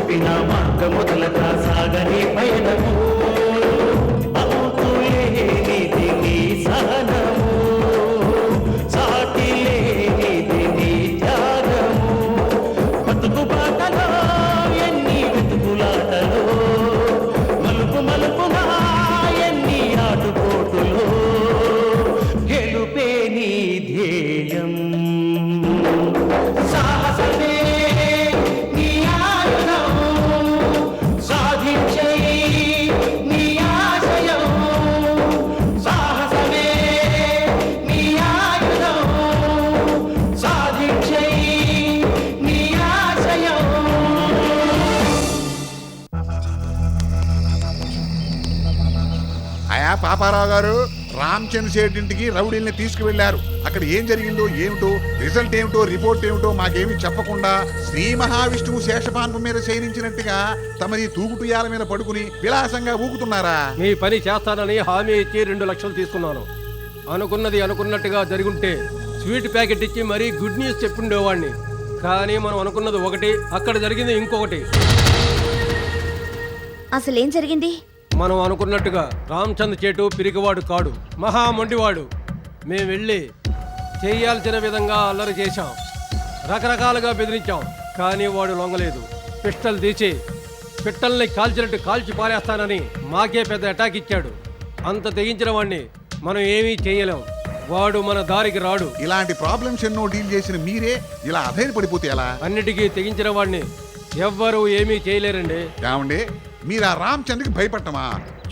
చూపిన మార్గముదలక సాగని పయనము అంతులేనిది నీ సహనము సాటి లేనిది నీ త్యాగము బతుకు బాటలో ఎన్ని వెతుకులాటలో మలుపు మలుపునా ఎన్ని ఆటుపోటులో గెలుపే నీ ధ్యేయం సాహసమే నీ ఆయుధం సాధించే నీ ఆశయం సాహసమే నీ ఆయుధం సాధించే నీ ఆశయం. అయా పాపారావు గారు, రామచంద్ర శెట్టి ఇంటికి రౌడీల్ని తీసుకువెళ్లారు. అక్కడ ఏం జరిగిందో ఏమిటో, రిజల్ట్ ఏమిటో, రిపోర్ట్ ఏమిటో మాకేమీ చెప్పకుండా శ్రీ మహావిష్ణువు శేషపాన్పు మీద శయనించినట్టుగా తమది తూగుటుయాల మీద పడుకుని విలాసంగా ఊగుతున్నారా? మీ పని చేస్తానని హామీ ఇచ్చి 2 లక్షలు తీసుకున్నాను. అనుకున్నది అనుకున్నట్టుగా జరుగుంటే స్వీట్ ప్యాకెట్ ఇచ్చి మరీ గుడ్ న్యూస్ చెప్పుండేవాడిని. కానీ మనం అనుకున్నది ఒకటి, అక్కడ జరిగింది ఇంకొకటి. అసలేం జరిగింది? మనం అనుకున్నట్టుగా రామచంద్ర చేటు పిరిగివాడు కాడు, మహా మొండివాడు. మేము వెళ్ళి చేయాల్సిన విధంగా అల్లరి చేశాం, రకరకాలుగా బెదిరించాం. కానీ వాడు లొంగలేదు. పిస్టల్ తీసి పిట్టల్ని కాల్చినట్టు కాల్చి పారేస్తానని మాకే పెద్ద అటాక్ ఇచ్చాడు. అంత తెగించిన వాడిని మనం ఏమీ చేయలేం. వాడు మన దారికి రాడు. ఇలాంటి ప్రాబ్లమ్స్ ఎన్నో డీల్ చేసిన మీరే ఇలా అధైర్యపడిపోతే ఎలా? అన్నిటికీ తెగించిన వాడిని ఎవ్వరూ ఏమీ చేయలేరండి. ఏమండి, మీరు ఆ రామచంద్రకి భయపడటమా?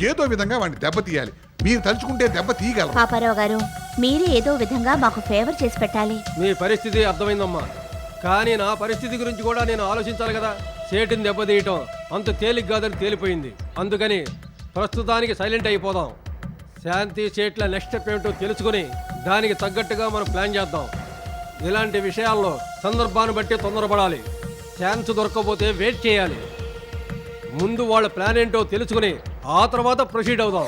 ఏదో విధంగా వాడిని దెబ్బతీయాలి. మీరు తలుచుకుంటే దెబ్బ తీయగలరు. పాపారావు గారు, మీరే ఏదో విధంగా మాకు ఫేవర్ చేసి పెట్టాలి. మీ పరిస్థితి అర్థమైందమ్మా, కానీ నా పరిస్థితి గురించి కూడా నేను ఆలోచించాలి కదా. సేటుని దెబ్బతీయటం అంత తేలిక కాదని తేలిపోయింది. అందుకని ప్రస్తుతానికి సైలెంట్ అయిపోదాం. శాంతి సేట్ల నెక్స్ట్ స్టెప్ ఏమిటో తెలుసుకుని దానికి తగ్గట్టుగా మనం ప్లాన్ చేద్దాం. ఇలాంటి విషయాల్లో సందర్భాన్ని బట్టి తొందరపడాలి. ఛాన్స్ దొరకకపోతే వెయిట్ చేయాలి. ముందు వాళ్ళ ప్లాన్ ఏంటో తెలుసుకుని ఆ తర్వాత ప్రొసీడ్ అవుదాం.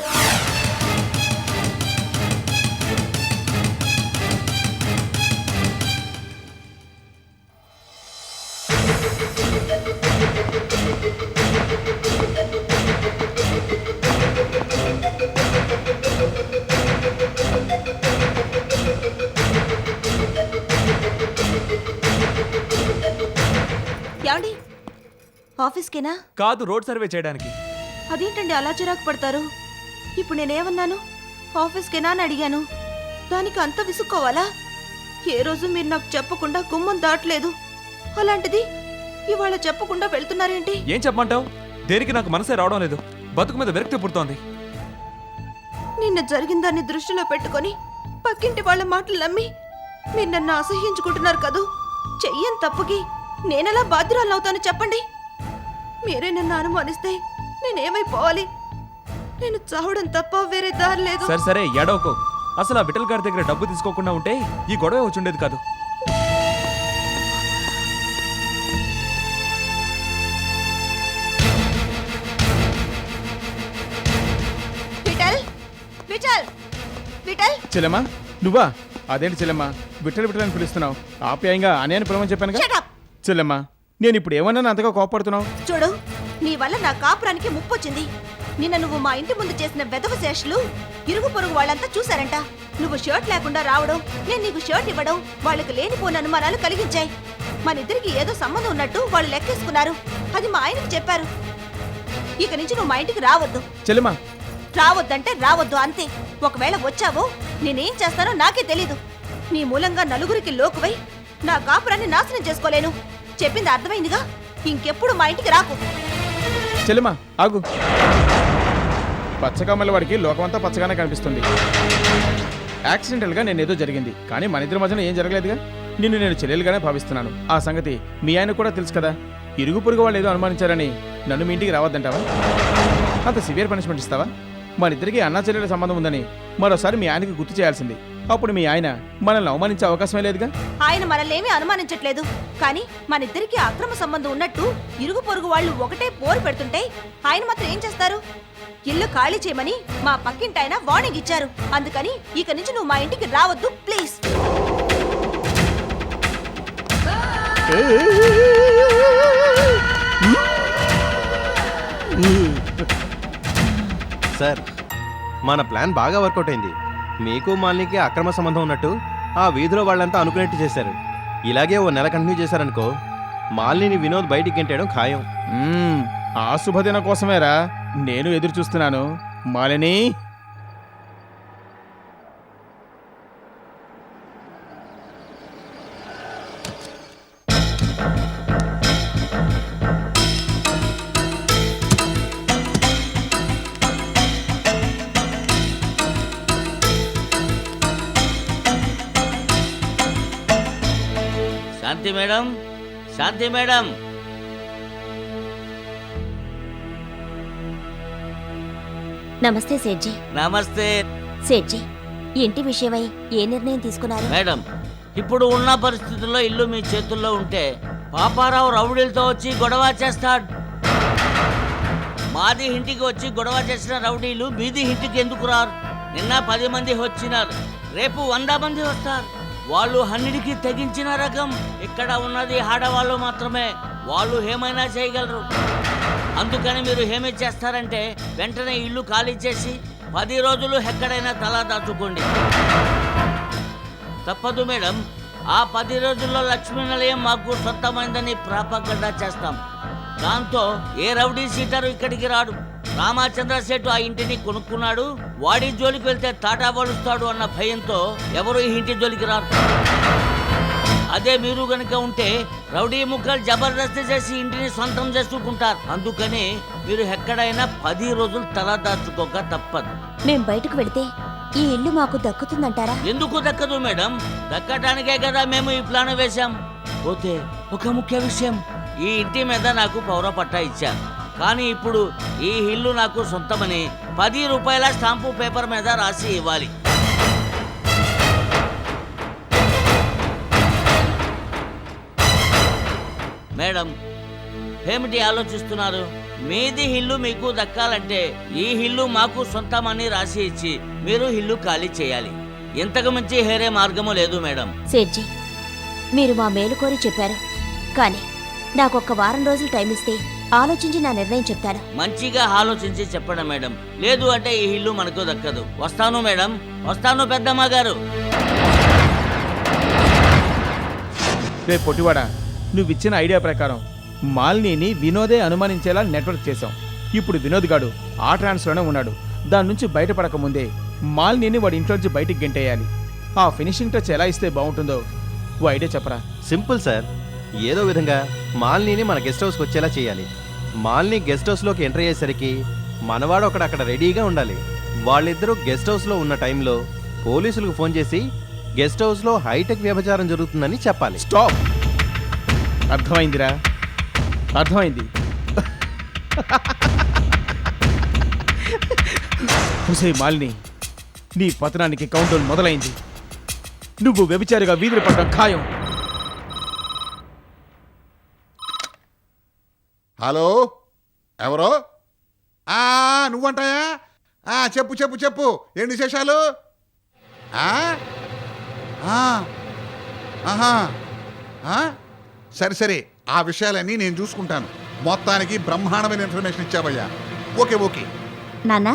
ఏమండి, ఆఫీస్కేనా? కాదు, రోడ్ సర్వే చేయడానికి. అదేంటండి అలా చిరాకు పడతారు? ఇప్పుడు నేనేమన్నాను? ఆఫీస్కేనా అని అడిగాను. దానికి అంత విసుక్కోవాలా? ఏ రోజు మీరు నాకు చెప్పకుండా గుమ్మం దాటలేదు. అలాంటిది ఇవాళ చెప్పకుండా వెళ్తున్నారేంటి? ఏం చెప్పమంటావు? దేనికి నాకు మనసే రావడం లేదు. బతుకు మీద విరక్తి పుడుతోంది. నిన్న జరిగిన దాన్ని దృష్టిలో పెట్టుకొని పక్కింటి వాళ్ళ మాటలు నమ్మి మీరు నన్ను అసహ్యించుకుంటున్నారు కదూ. చెయ్యని తప్పుకి నేనెలా బాధ్యురాలవుతాను చెప్పండి? మీరే నన్ను అనుమానిస్తే నేనేమైపోవాలి? నేను చావడం తప్ప వేరే దారి లేదు. సరే సరే, ఏడవకు. అసలు ఆ విఠల్ గారి దగ్గర డబ్బు తీసుకోకుండా ఉంటే ఈ గొడవ వచ్చి ఉండేది కాదు. విఠల్, విఠల్, విఠల్. చెల్లెమ్మా, నువ్వా? అదేంటి చెల్లెమ్మా, విఠల్ విఠల్ అని పిలుస్తున్నావు? ఆప్యాయంగా అనే అని పిలవని చెప్పాను కదా. చెల్లెమ్మా, నేను ఇప్పుడు ఏమన్నా అంతగా కోపడుతున్నావు? చూడు, నీ వల్ల నా కాపురానికి ముప్పొచ్చింది. నిన్న నువ్వు మా ఇంటి ముందు చేసిన వెధవ శేషులు ఇరుగు పొరుగు వాళ్ళంతా చూశారంట. నువ్వు షర్ట్ లేకుండా రావడం, నేను నీకు షర్ట్ ఇవ్వడం వాళ్ళకి లేనిపోని అనుమానాలు కలిగించాయి. మనిద్దరికి ఏదో సంబంధం ఉన్నట్టు వాళ్ళు లెక్కేసుకున్నారు. అది మా ఆయనకి చెప్పారు. ఇక నుంచి నువ్వు మా ఇంటికి రావద్దు. చెల్లెమ్మా, రావద్దంటే రావద్దు అంతే. ఒకవేళ వచ్చావో నేనేం చేస్తానో నాకే తెలీదు. నీ మూలంగా నలుగురికి లోకువై నా కాపురాన్ని నాశనం చేసుకోలేను. చెప్పింది అర్థమైందిగా? ఇంకెప్పుడు మా ఇంటికి రాకు. చెల్లెమ్మా ఆగు. పచ్చకమ్మల వాడికి లోకమంతా పచ్చగానే కనిపిస్తుంది. యాక్సిడెంటల్గా నేనేదో జరిగింది, కానీ మన ఇద్దరి మధ్యన ఏం జరగలేదుగా. నిన్ను నేను చెల్లెలుగానే భావిస్తున్నాను. ఆ సంగతి మీ ఆయన కూడా తెలుసు కదా. ఇరుగు పొరుగు వాళ్ళు ఏదో అనుమానించారని నన్ను మీ ఇంటికి రావద్దంటావా? అంత సివియర్ పనిష్మెంట్ ఇస్తావా? మనిద్దరికీ అన్నా చెల్లెల సంబంధం ఉందని మరోసారి మీ ఆయనకి గుర్తు చేయాల్సింది. అప్పుడు మీ ఆయన మనల్ని అవమానించే అవకాశమే లేదుగా. ఆయన మనల్నేమీ అనుమానించట్లేదు, కానీ మనిద్దరికి అక్రమ సంబంధం ఉన్నట్టు ఇరుగు పొరుగు వాళ్ళు ఒకటే పోరు పెడుతుంటే ఆయన మాత్రం ఏం చేస్తారు? ఇల్లు ఖాళీ చేయమని మా పక్కింటి ఆయన వార్నింగ్ ఇచ్చారు. అందుకని ఇక నుంచి నువ్వు మా ఇంటికి రావద్దు ప్లీజ్. సార్ మన ప్లాన్ బాగా వర్కౌట్ అయింది. మీకు మాలినికి అక్రమ సంబంధం ఉన్నట్టు ఆ వీధిలో వాళ్ళంతా అనుకునేట్టు చేశారు. ఇలాగే ఓ నెల కంటిన్యూ చేశారనుకో మాలిని వినోద్ బయటికి గెంటేయడం ఖాయం. ఆ శుభదినం కోసమేరా నేను ఎదురు చూస్తున్నాను. మాలిని, శాంతి మేడం, శాంతి మేడం. నమస్తే సేట్జీ. నమస్తే సేట్జీ, ఇంటి విషయమై ఏ నిర్ణయం తీసుకున్నారు? మేడం, ఇప్పుడు ఉన్న పరిస్థితుల్లో ఇల్లు మీ చేతుల్లో ఉంటే పాపారావు రౌడీలతో వచ్చి గొడవ చేస్తాడు. మాది ఇంటికి వచ్చి గొడవ చేసిన రౌడీలు మీది ఇంటికి ఎందుకు రారు? నిన్న 10 మంది వచ్చినారు, రేపు 100 మంది వస్తారు. వాళ్ళు 100కి తెగించిన రకం. ఇక్కడ ఉన్నది ఆడవాళ్ళు మాత్రమే, వాళ్ళు ఏమైనా చేయగలరు. అందుకని మీరు ఏమి చేస్తారంటే వెంటనే ఇల్లు ఖాళీ చేసి 10 రోజులు ఎక్కడైనా తలా దాచుకోండి. తప్పదు మేడం. ఆ 10 రోజుల్లో లక్ష్మీ నిలయం మాకు సొంతమైందని ప్రాపగండా చేస్తాం. దాంతో ఏ రౌడీ సీటరు ఇక్కడికి రాడు. రామచంద్ర సేటు ఆ ఇంటిని కొనుక్కున్నాడు, వాడి జోలికి వెళ్తే తాటా వలుస్తాడు అన్న భయంతో ఎవరు ఈ ఇంటి జోలికి రారు. అదే మీరు గనుక ఉంటే రౌడీ ముక్కలు జబర్దస్తి చేసి ఇంటిని సొంతం చేసుకుంటారు. అందుకని మీరు ఎక్కడైనా 10 రోజులు తల దాచుకోక తప్పదు. మేం బయటకు వెళితే ఈ ఇల్లు మాకు దక్కుతుందంటారా? ఎందుకు దక్కదు మేడం? దక్కటానికే కదా మేము ఈ ప్లాన్ వేశాం. పోతే ఒక ముఖ్య విషయం, ఈ ఇంటి మీద నాకు పౌర పట్టా ఇచ్చారు. కానీ ఇప్పుడు ఈ ఇల్లు నాకు సొంతమని 10 రూపాయల స్టాంపు పేపర్ మీద రాసి ఇవ్వాలి. మేడం, ఏమిటి ఆలోచిస్తున్నారు? మీది ఇల్లు మీకు దక్కాలంటే ఈ ఇల్లు మాకు సొంతమని రాసి ఇచ్చి మీరు ఇల్లు ఖాళీ చేయాలి. ఇంతకు మించి వేరే మార్గము లేదు మేడం. సేట్జీ, మీరు మా మేలు కోరి చెప్పారు, కానీ నాకు ఒక్క వారం రోజులు టైం ఇస్తే ఆలోచించి నా నిర్ణయం చెప్తాను. మంచిగా ఆలోచించి చెప్పండి మేడం, లేదు అంటే ఈ ఇల్లు మనకు దక్కదు. వస్తాను మేడం, వస్తాను పెద్దమ్మ గారు. రేపు పొట్టివాడా, నువ్విచ్చిన ఐడియా ప్రకారం మాలిని వినోదే అనుమానించేలా నెట్వర్క్ చేశాం. ఇప్పుడు వినోద్ గాడు ఆ ట్రాన్స్లోనే ఉన్నాడు. దాని నుంచి బయటపడక ముందే మాలిని వాడి ఇంట్లోంచి బయటికి గెంటేయాలి. ఆ ఫినిషింగ్ టచ్ ఎలా ఇస్తే బాగుంటుందో ఓ ఐడియా చెప్పరా? Simple sir. ఏదో విధంగా మాలిని మన గెస్ట్ హౌస్కి వచ్చేలా చేయాలి. మాలిని గెస్ట్ హౌస్లోకి ఎంటర్ అయ్యేసరికి మనవాడు ఒకడు అక్కడ రెడీగా ఉండాలి. వాళ్ళిద్దరూ గెస్ట్ హౌస్లో ఉన్న టైంలో పోలీసులకు ఫోన్ చేసి గెస్ట్ హౌస్లో హైటెక్ వ్యభిచారం జరుగుతుందని చెప్పాలి. స్టాప్. అర్థమైందిరా, అర్థమైంది. హుసే మాలిని, నీ పతనానికి కౌంటర్ మొదలైంది. నువ్వు వ్యభిచారిగా వీధులు పడడం ఖాయం. హలో, ఎవరో? నువ్వంటాయా? చెప్పు చెప్పు చెప్పు, ఏంటి విశేషాలు? సరే సరే, ఆ విషయాలన్నీ నేను చూసుకుంటాను. మొత్తానికి బ్రహ్మాండమైన ఇన్ఫర్మేషన్ ఇచ్చావయ్యా. Okay okay. నాన్న,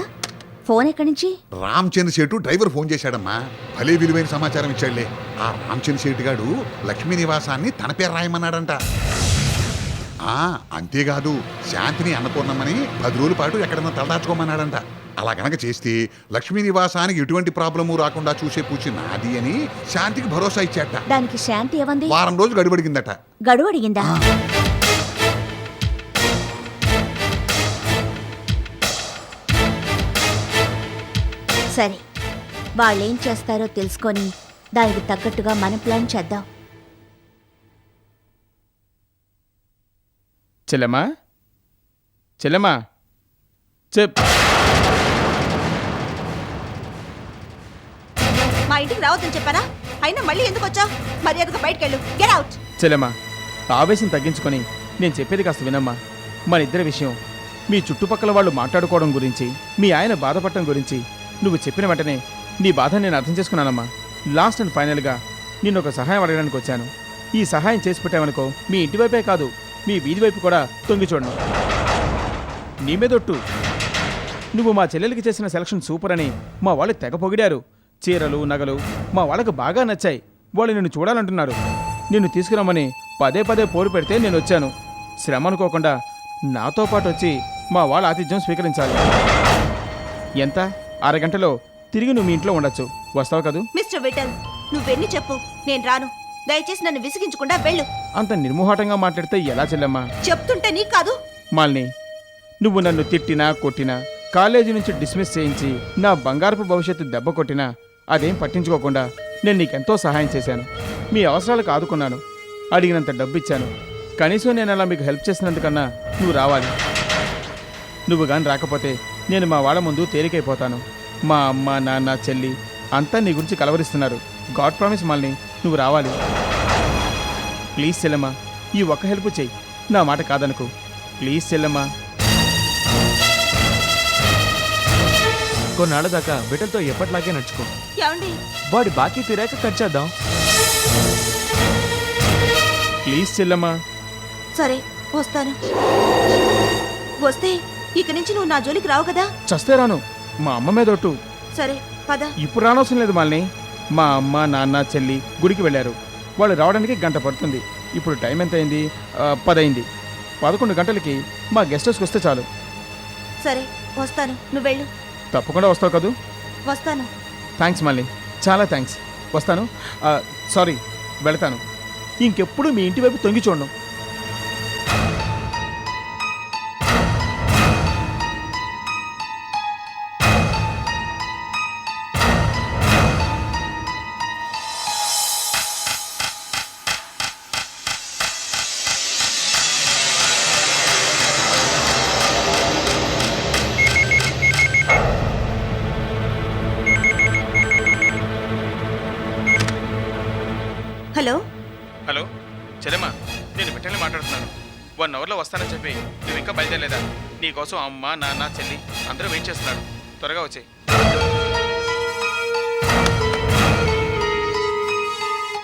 ఫోన్ ఎక్కడి నుంచి? రామచంద్ర సేటు డ్రైవర్ ఫోన్ చేశాడమ్మా. భలే విలువైన సమాచారం ఇచ్చాడులే. ఆ రామచంద్ర సేటు గాడు లక్ష్మీ నివాసాన్ని తన పేరు రాయమన్నాడంట. అంతేకాదు, శాంతిని అన్నపూర్ణమ్మని 10 రోజుల పాటు ఎక్కడన్నా తలదాచుకోమన్నాడంట. అలా గనక చేస్తే లక్ష్మీ నివాసానికి ఎటువంటి ప్రాబ్లము రాకుండా చూసే పూచి నాది అని శాంతికి భరోసా ఇచ్చాట. దానికి శాంతి ఏమంది? వారం రోజులు గడువడిగిందట. గడువు అడిగిందా? సరే, వాళ్ళేం చేస్తారో తెలుసుకొని దానికి తగ్గట్టుగా మనం ప్లాన్ చేద్దాం. చెల్లెమ్మా, చెల్లెమ్మా, చెప్. మా ఇంటికి రావద్దని చెప్పానా? అయినా మళ్ళీ ఎందుకు వచ్చావు? మర్యాదగా బయటకెళ్ళు. Get out. చెల్లెమ్మా, ఆవేశం తగ్గించుకొని నేను చెప్పేది కాస్త వినమ్మా. మన ఇద్దరి విషయం, మీ చుట్టుపక్కల వాళ్ళు మాట్లాడుకోవడం గురించి, మీ ఆయన బాధపడటం గురించి నువ్వు చెప్పిన వెంటనే నీ బాధను నేను అర్థం చేసుకున్నానమ్మా. లాస్ట్ అండ్ ఫైనల్గా నిన్ను ఒక సహాయం అడగడానికి వచ్చాను. ఈ సహాయం చేసి పెట్టావనుకో, మీ ఇంటి వైపే కాదు, మీ వీధి వైపు కూడా తొంగి చూడను. నీ మీదొట్టు. నువ్వు మా చెల్లెలికి చేసిన సెలక్షన్ సూపర్ అని మా వాళ్ళు తెగ పొగిడారు. చీరలు నగలు మా వాళ్ళకు బాగా నచ్చాయి. వాళ్ళు నిన్ను చూడాలంటున్నారు. నిన్ను తీసుకురమ్మని పదే పదే పోరు పెడితే నేను వచ్చాను. శ్రమ అనుకోకుండా నాతో పాటు వచ్చి మా వాళ్ళ ఆతిథ్యం స్వీకరించాలి. ఎంత? అరగంటలో తిరిగి నువ్వు మీ ఇంట్లో ఉండొచ్చు. వస్తావు కదూ? మిస్టర్ విఠల్, నువ్వెన్ని చెప్పు, నేను రాను. దయచేసి నన్ను విసిగించకుండా వెళ్ళు. అంత నిర్మోహటంగా మాట్లాడితే ఎలా చెల్లెమ్మా? చెప్తుంటే నీ కాదు. మాలిని, నువ్వు నన్ను తిట్టినా కొట్టినా, కాలేజీ నుంచి డిస్మిస్ చేయించి నా బంగారపు భవిష్యత్తు దెబ్బ కొట్టినా అదేం పట్టించుకోకుండా నేను నీకెంతో సహాయం చేశాను. మీ అవసరాలకు ఆదుకున్నాను. అడిగినంత డబ్బు ఇచ్చాను. కనీసం నేను అలా మీకు హెల్ప్ చేసినందుకన్నా నువ్వు రావాలి. నువ్వు కానీ రాకపోతే నేను మా వాళ్ళ ముందు తేలికైపోతాను. మా అమ్మ నాన్న చెల్లి అంతా నీ గురించి కలవరిస్తున్నారు. గాడ్ ప్రామిస్ మాలిని, నువ్వు రావాలి. ప్లీజ్ చెల్లెమ్మా, ఈ ఒక్క హెల్ప్ చెయ్యి. నా మాట కాదనుకో. ప్లీజ్ చెల్లెమ్మా. కొన్నాళ్ళ దాకా విటల్తో ఎప్పటిలాగే నడుచుకో. ఏమండి? వాడి బాకీ తీరాక కట్ చేద్దాం. ప్లీజ్ చెల్లెమ్మా. సరే, వస్తాను. వస్తే ఇక నుంచి నువ్వు నా జోలికి రావు కదా? చస్తే రాను. మా అమ్మ మీద ఒట్టు. సరే పద. ఇప్పుడు రానవసరం లేదు మాలిని. మా అమ్మ నాన్న చెల్లి గుడికి వెళ్ళారు. వాళ్ళు రావడానికి గంట పడుతుంది. ఇప్పుడు టైం ఎంత అయింది? 10 అయింది. 11 గంటలకి మా గెస్ట్ హౌస్కి వస్తే చాలు. సరే వస్తాను, నువ్వు వెళ్ళు. తప్పకుండా వస్తావు కదూ? వస్తాను. థ్యాంక్స్ మాలిని, చాలా థ్యాంక్స్. వస్తాను. సారీ, వెళతాను. ఇంకెప్పుడు మీ ఇంటి వైపు తొంగి చూడను. హలో. హలో చెల్లెమ్మా, నేను వెంటనే మాట్లాడుతున్నాను. 1 అవర్లో వస్తానని చెప్పి నువ్వు ఇంకా బయలుదేరలేదా? నీకోసం అమ్మ నాన్న చెల్లి అందరూ వెయిట్ చేస్తున్నారు. త్వరగా వచ్చేయి.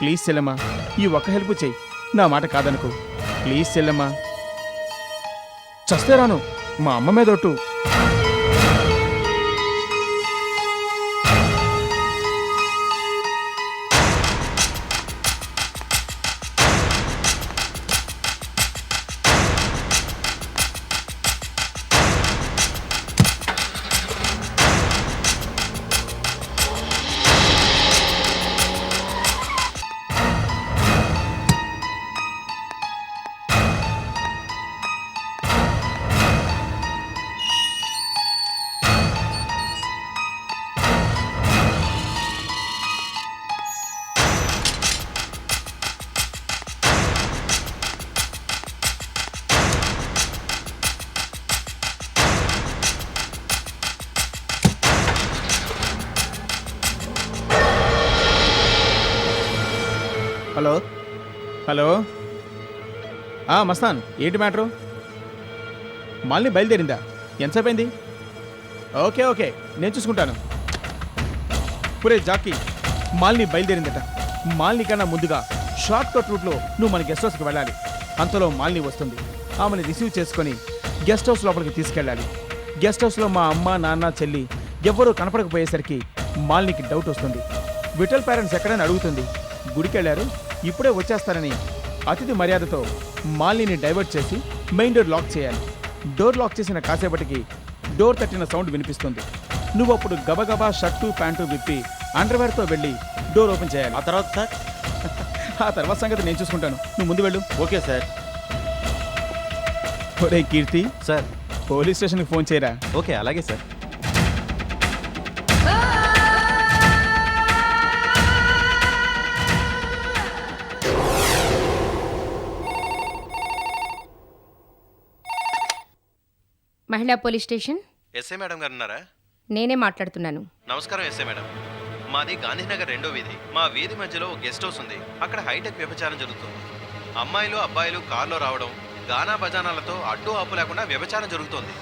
ప్లీజ్ చెల్లెమ్మా, ఈ ఒక్క హెల్ప్ చెయ్యి. నా మాట కాదనుకో. ప్లీజ్ చెల్లెమ్మా. చస్తే రాను. మా అమ్మ మీద ఒట్టు. హలో. హలో. మస్తాన్, ఏంటి మ్యాటరు? మాలిని బయలుదేరిందా? ఎంతసేపు అయింది? ఓకే ఓకే, నేను చూసుకుంటాను. పురే జాకీ, మాలిని బయలుదేరిందట. మాలిని కన్నా ముందుగా షార్ట్ కట్ రూట్లో నువ్వు మన గెస్ట్ హౌస్కి వెళ్ళాలి. అంతలో మాలిని వస్తుంది. ఆమెను రిసీవ్ చేసుకొని గెస్ట్ హౌస్ లోపలికి తీసుకెళ్ళాలి. గెస్ట్ హౌస్లో మా అమ్మ నాన్న చెల్లి ఎవ్వరూ కనపడకపోయేసరికి మాలినికి డౌట్ వస్తుంది. విఠల్ పేరెంట్స్ ఎక్కడని అడుగుతుంది. గుడికి వెళ్ళారు, ఇప్పుడే వచ్చేస్తారని అతిథి మర్యాదతో మాలిని డైవర్ట్ చేసి మెయిన్ డోర్ లాక్ చేయాలి. డోర్ లాక్ చేసిన కాసేపటికి డోర్ తట్టిన సౌండ్ వినిపిస్తుంది. నువ్వు అప్పుడు గబగబా షర్టు ప్యాంటు విప్పి అండర్వేర్తో వెళ్ళి డోర్ ఓపెన్ చేయాలి. ఆ తర్వాత సార్? ఆ తర్వాత సంగతి నేను చూసుకుంటాను. నువ్వు ముందు వెళ్ళు. Okay sir. ఒరే కీర్తి, సార్. పోలీస్ స్టేషన్కి ఫోన్ చేయరా. ఓకే, అలాగే సార్. మహిళా పోలీస్ స్టేషన్. ఎస్ఐ మేడం గారు ఉన్నారా? నేనే మాట్లాడుతున్నాను. నమస్కారం ఎస్ఐ మేడం. మాది గాంధీనగర్ 2వ వీధి. మా వీధి మధ్యలో గెస్ట్ హౌస్ ఉంది. అక్కడ హైటెక్ వ్యభిచారం జరుగుతుంది. అమ్మాయిలు అబ్బాయిలు కార్లో రావడం, గానా బజానాలతో అడ్డు ఆపు లేకుండా వ్యభిచారం జరుగుతోంది.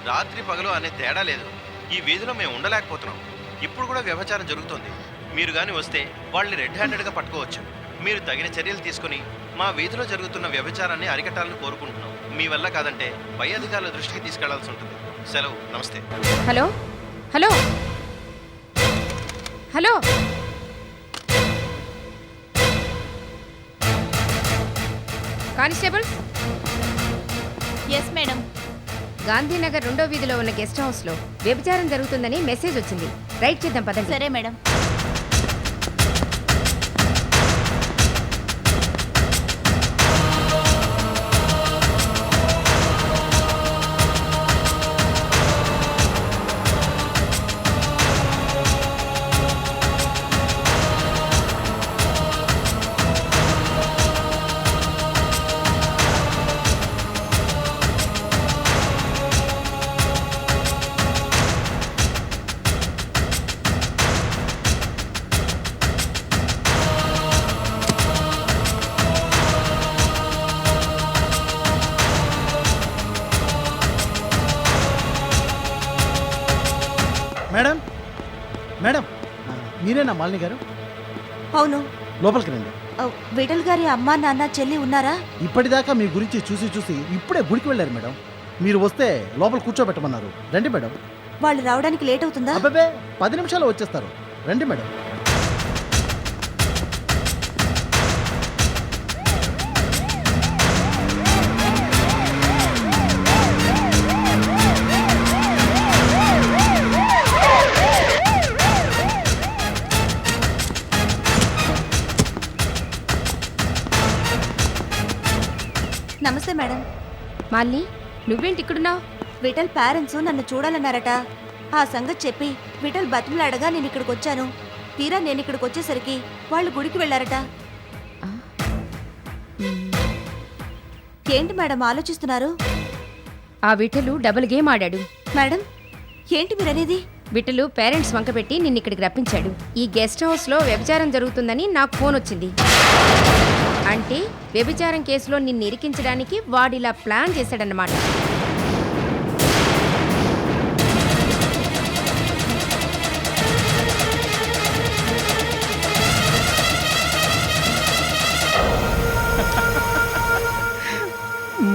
రాత్రి పగలు అనే తేడా లేదు. ఈ వీధిలో మేము ఉండలేకపోతున్నాం. ఇప్పుడు కూడా వ్యభిచారం జరుగుతోంది. మీరు కానీ వస్తే వాళ్ళని రెడ్ హ్యాండెడ్గా పట్టుకోవచ్చు. మీరు తగిన చర్యలు తీసుకుని మా వీధిలో జరుగుతున్న వ్యభిచారాన్ని అరికట్టాలని కోరుకుంటున్నాం. మీ వల్ల కాదంటే పై అధికారుల దృష్టికి తీసుకెళ్లాల్సి ఉంటుంది. సెలవు. నమస్తే. Hello hello hello constable. Yes madam. Gandhinagar 2వ వీధిలో ఉన్న గెస్ట్ హౌస్లో వ్యభిచారం జరుగుతుందని మెసేజ్ వచ్చింది. రైట్ చేద్దాం పదండి. సరే మేడం. మేడం మేడం మీరేనా మాలిని గారు? అవును. లోపలికి రండి. విఠల్ గారి అమ్మా నాన్న చెల్లి ఉన్నారా? ఇప్పటిదాకా మీ గురించి చూసి చూసి ఇప్పుడే గుడికి వెళ్ళారు మేడం. మీరు వస్తే లోపల కూర్చోబెట్టమన్నారు. రండి మేడం. వాళ్ళు రావడానికి లేట్ అవుతుందా? అబ్బాబే 10 నిమిషాలు వచ్చేస్తారు. రండి మేడం. నమస్తే మేడం. మాలిని, నువ్వేంటి ఇక్కడున్నావు? విఠల్ పేరెంట్స్ నన్ను చూడాలన్నారట. ఆ సంగతి చెప్పి విఠల్ బతిమలాడగా నేను ఇక్కడికి వచ్చాను. తీరా నేను ఇక్కడికి వచ్చేసరికి వాళ్ళు గుడికి వెళ్ళారట. ఏంటి మేడం ఆలోచిస్తున్నారు? ఆ విఠలు డబుల్ గేమ్ ఆడాడు. మేడం ఏంటి మీరనేది? విఠలు పేరెంట్స్ వంకపెట్టి నిన్ను ఇక్కడికి రప్పించాడు. ఈ గెస్ట్ హౌస్లో వ్యభిచారం జరుగుతుందని నాకు ఫోన్ వచ్చింది. అంటే వ్యభిచారం కేసులో నిన్ను ఇరికించడానికి వాడిలా ప్లాన్ చేశాడన్నమాట.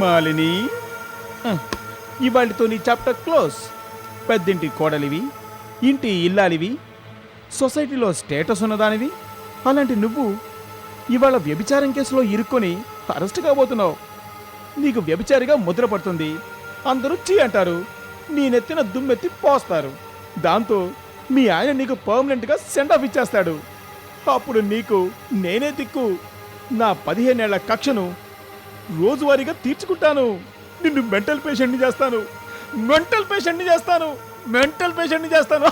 మాలిని, ఇవాళతో నీ చాప్టర్ క్లోజ్. పెద్దింటి కోడలివి, ఇంటి ఇల్లాలివి, సొసైటీలో స్టేటస్ ఉన్నదానివి. అలాంటి నువ్వు ఇవాళ వ్యభిచారం కేసులో ఇరుక్కొని అరెస్ట్ కాబోతున్నావు. నీకు వ్యభిచారిగా ముద్ర పడుతుంది. అందరూ చీ అంటారు. నీ నెత్తిన దుమ్మెత్తి పోస్తారు. దాంతో మీ ఆయన నీకు పర్మనెంట్గా సెండ్ ఆఫ్ ఇచ్చేస్తాడు. అప్పుడు నీకు నేనే దిక్కు. నా 15 ఏళ్ల కక్షను రోజువారీగా తీర్చుకుంటాను. నిన్ను మెంటల్ పేషెంట్ని చేస్తాను. మెంటల్ పేషెంట్ని చేస్తాను. మెంటల్ పేషెంట్ని చేస్తాను.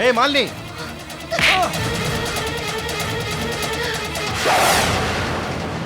ఏ మాలిని,